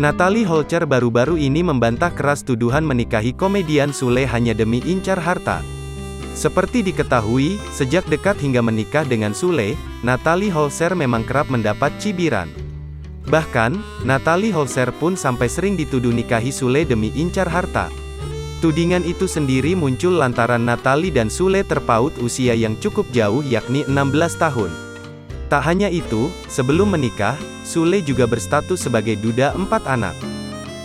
Natalie Holcher baru-baru ini membantah keras tuduhan menikahi komedian Sule hanya demi incar harta. Seperti diketahui, sejak dekat hingga menikah dengan Sule, Natalie Holcher memang kerap mendapat cibiran. Bahkan, Natalie Holcher pun sampai sering dituduh nikahi Sule demi incar harta. Tudingan itu sendiri muncul lantaran Natalie dan Sule terpaut usia yang cukup jauh yakni 16 tahun. Tak hanya itu, sebelum menikah, Sule juga berstatus sebagai duda 4 anak.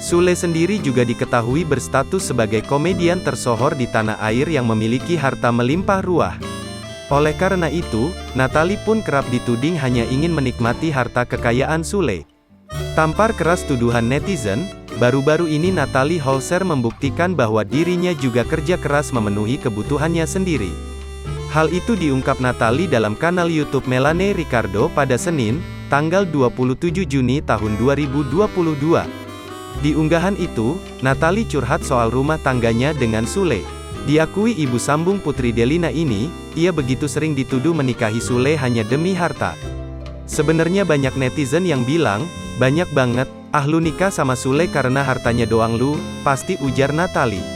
Sule sendiri juga diketahui berstatus sebagai komedian tersohor di tanah air yang memiliki harta melimpah ruah. Oleh karena itu, Natalie pun kerap dituding hanya ingin menikmati harta kekayaan Sule. Tampar keras tuduhan netizen, baru-baru ini Natalie Holcher membuktikan bahwa dirinya juga kerja keras memenuhi kebutuhannya sendiri. Hal itu diungkap Natalie dalam kanal YouTube Melanie Ricardo pada Senin, tanggal 27 Juni tahun 2022. Di unggahan itu, Natalie curhat soal rumah tangganya dengan Sule. Diakui ibu sambung putri Delina ini, ia begitu sering dituduh menikahi Sule hanya demi harta. Sebenarnya banyak netizen yang bilang, banyak banget, lu nikah sama Sule karena hartanya doang lu, pasti ujar Natalie.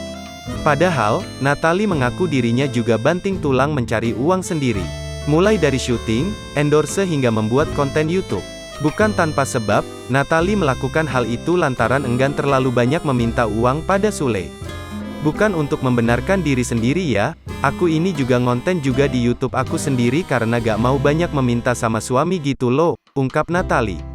Padahal, Natalie mengaku dirinya juga banting tulang mencari uang sendiri. Mulai dari syuting, endorse hingga membuat konten YouTube. Bukan tanpa sebab, Natalie melakukan hal itu lantaran enggan terlalu banyak meminta uang pada Sule. Bukan untuk membenarkan diri sendiri ya, aku ini juga ngonten juga di YouTube aku sendiri karena gak mau banyak meminta sama suami gitu loh, ungkap Natalie.